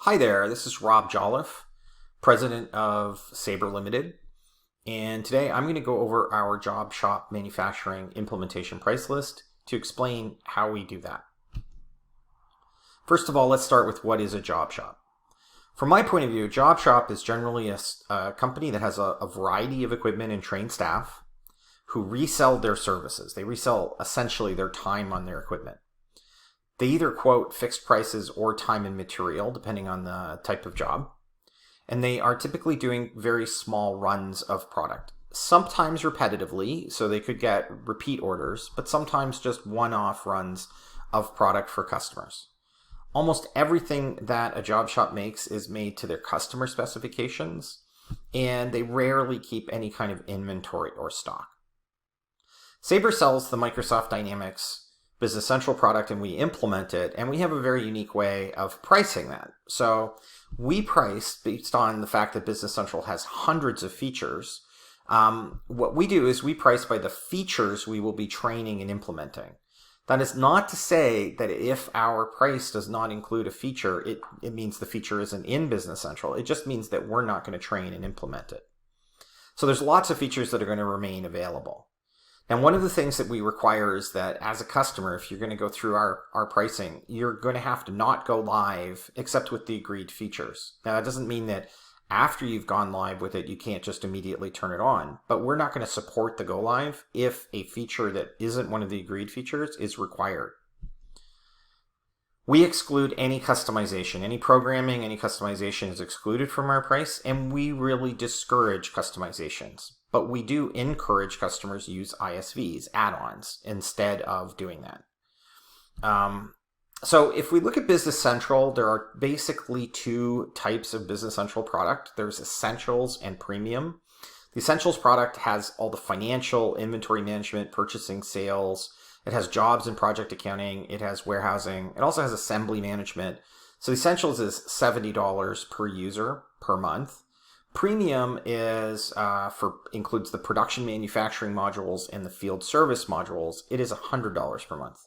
Hi there, this is Rob Jolliffe, president of Sabre Limited, and today I'm going to go over our job shop manufacturing implementation price list to explain how we do that. First of all, let's start with what is a job shop. From my point of view, a job shop is generally a company that has a variety of equipment and trained staff who resell their services. They resell essentially their time on their equipment. They either quote fixed prices or time and material, depending on the type of job. And they are typically doing very small runs of product, sometimes repetitively, so they could get repeat orders, but sometimes just one-off runs of product for customers. Almost everything that a job shop makes is made to their customer specifications, and they rarely keep any kind of inventory or stock. Sabre sells the Microsoft Dynamics Business Central product, and we implement it, and we have a very unique way of pricing that. So we price based on the fact that Business Central has hundreds of features. What we do is we price by the features we will be training and implementing. That is not to say that if our price does not include a feature, it means the feature isn't in Business Central. It just means that we're not going to train and implement it. So there's lots of features that are going to remain available. And one of the things that we require is that as a customer, if you're going to go through our pricing, you're going to have to not go live except with the agreed features. Now, that doesn't mean that after you've gone live with it, you can't just immediately turn it on. But we're not going to support the go live if a feature that isn't one of the agreed features is required. We exclude any customization. Any programming, any customization is excluded from our price, and we really discourage customizations. But we do encourage customers to use ISVs, add-ons, instead of doing that. So if we look at Business Central, there are basically two types of Business Central product. There's Essentials and Premium. The Essentials product has all the financial, inventory management, purchasing, sales. It has jobs and project accounting. It has warehousing. It also has assembly management. So the Essentials is $70 per user per month. Premium is includes the production manufacturing modules and the field service modules. It is $100 per month.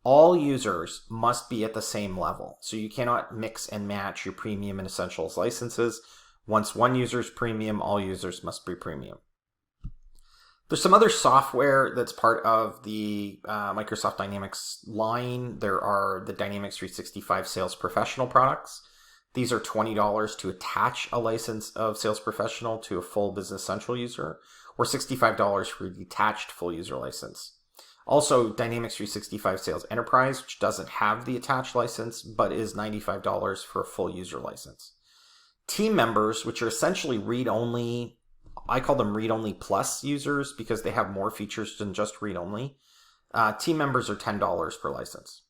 All users must be at the same level. So you cannot mix and match your Premium and Essentials licenses. Once one user is Premium, all users must be Premium. There's some other software that's part of the Microsoft Dynamics line. There are the Dynamics 365 Sales Professional products. These are $20 to attach a license of Sales Professional to a full Business Central user, or $65 for a detached full user license. Also, Dynamics 365 Sales Enterprise, which doesn't have the attached license, but is $95 for a full user license. Team members, which are essentially read-only, I call them read-only plus users because they have more features than just read-only. Team members are $10 per license.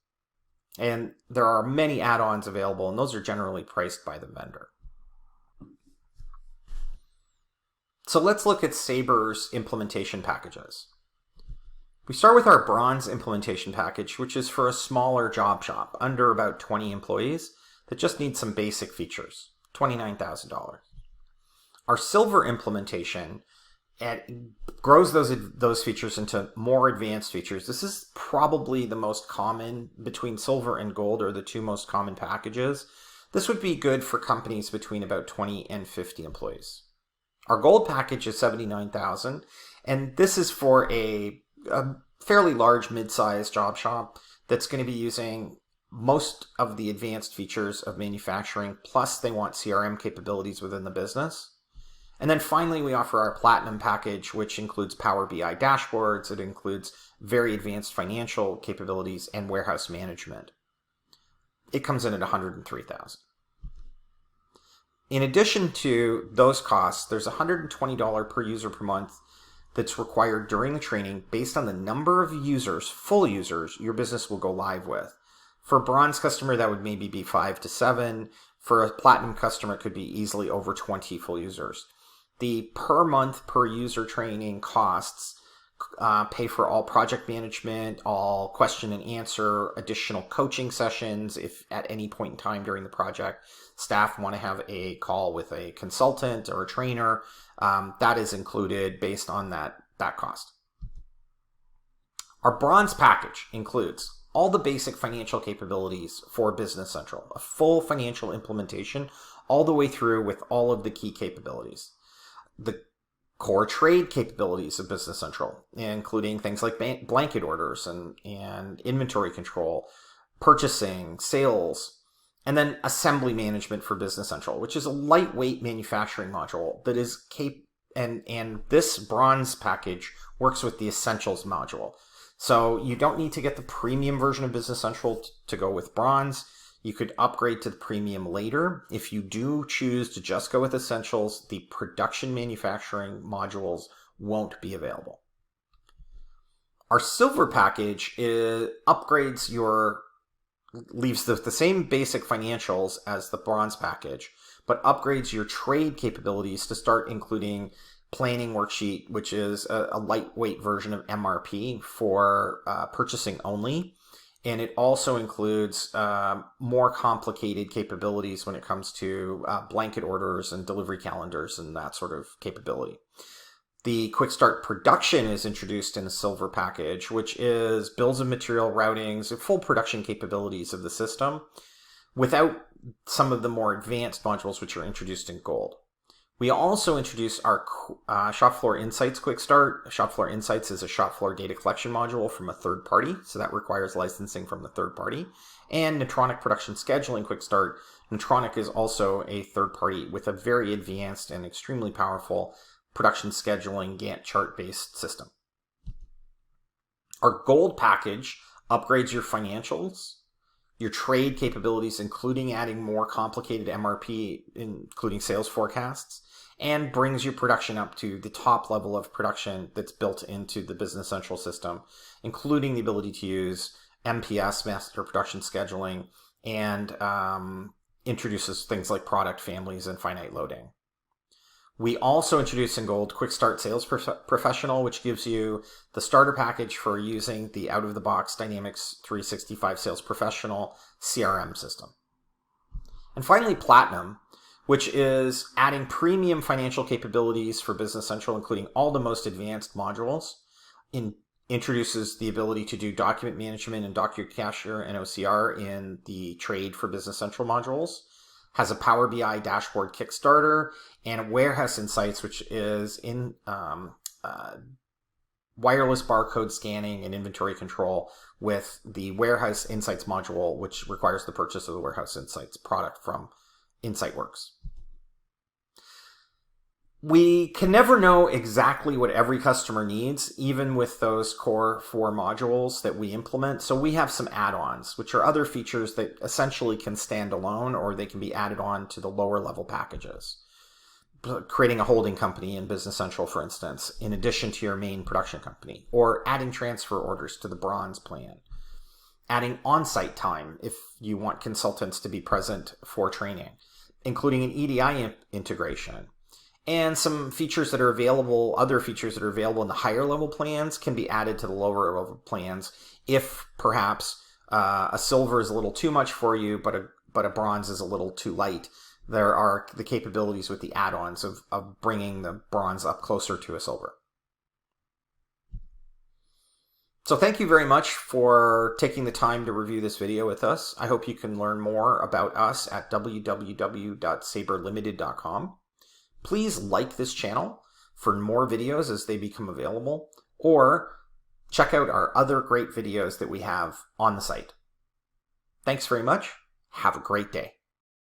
And there are many add-ons available, and those are generally priced by the vendor. So let's look at Sabre's implementation packages. We start with our Bronze implementation package, which is for a smaller job shop, under about 20 employees, that just needs some basic features, $29,000. Our Silver implementation grows those features into more advanced features. This is probably the most common. Between Silver and Gold are the two most common packages. This would be good for companies between about 20 and 50 employees. Our Gold package is $79,000, and this is for a fairly large mid-sized job shop that's going to be using most of the advanced features of manufacturing, plus they want CRM capabilities within the business. And then finally, we offer our Platinum package, which includes Power BI dashboards. It includes very advanced financial capabilities and warehouse management. It comes in at $103,000. In addition to those costs, there's $120 per user per month that's required during the training based on the number of users, full users, your business will go live with. For a Bronze customer, that would maybe be 5 to 7. For a Platinum customer, it could be easily over 20 full users. The per month per user training costs pay for all project management, all question and answer, additional coaching sessions if at any point in time during the project staff want to have a call with a consultant or a trainer. That is included based on that cost. Our Bronze package includes all the basic financial capabilities for Business Central, a full financial implementation all the way through with all of the key capabilities. The core trade capabilities of Business Central, including things like blanket orders and inventory control, purchasing, sales, and then assembly management for Business Central, which is a lightweight manufacturing module that is and this bronze package works with the essentials module. So you don't need to get the premium version of Business Central to go with bronze. You could upgrade to the premium later. If you do choose to just go with essentials, the production manufacturing modules won't be available. Our silver package leaves the same basic financials as the bronze package, but upgrades your trade capabilities to start including planning worksheet, which is a lightweight version of MRP for purchasing only. And it also includes more complicated capabilities when it comes to blanket orders and delivery calendars and that sort of capability. The Quick Start production is introduced in a silver package, which is bills of material routings, full production capabilities of the system, without some of the more advanced modules which are introduced in gold. We also introduce our Shop Floor Insights Quick Start. Shop Floor Insights is a shop floor data collection module from a third party, so that requires licensing from the third party. And Neutronic Production Scheduling Quick Start. Neutronic is also a third party with a very advanced and extremely powerful production scheduling Gantt chart-based system. Our gold package upgrades your financials, your trade capabilities, including adding more complicated MRP, including sales forecasts, and brings your production up to the top level of production that's built into the Business Central system, including the ability to use MPS, Master Production Scheduling, and introduces things like product families and finite loading. We also introduce in gold Quick Start Sales Professional, which gives you the starter package for using the out-of-the-box Dynamics 365 Sales Professional CRM system. And finally, Platinum, which is adding premium financial capabilities for Business Central, including all the most advanced modules. Introduces the ability to do document management and DocuCashier and OCR in the trade for Business Central modules. Has a Power BI dashboard Kickstarter and a Warehouse Insights, which is in wireless barcode scanning and inventory control with the Warehouse Insights module, which requires the purchase of the Warehouse Insights product from InsightWorks. We can never know exactly what every customer needs, even with those core 4 modules that we implement. So we have some add-ons, which are other features that essentially can stand alone, or they can be added on to the lower level packages. Creating a holding company in Business Central, for instance, in addition to your main production company, or adding transfer orders to the bronze plan. Adding on-site time if you want consultants to be present for training, including an EDI integration. And some features that are available, other features that are available in the higher level plans can be added to the lower level plans if perhaps a silver is a little too much for you, but a bronze is a little too light. There are the capabilities with the add-ons of bringing the bronze up closer to a silver. So thank you very much for taking the time to review this video with us. I hope you can learn more about us at www.sabrelimited.com. Please like this channel for more videos as they become available, or check out our other great videos that we have on the site. Thanks very much. Have a great day.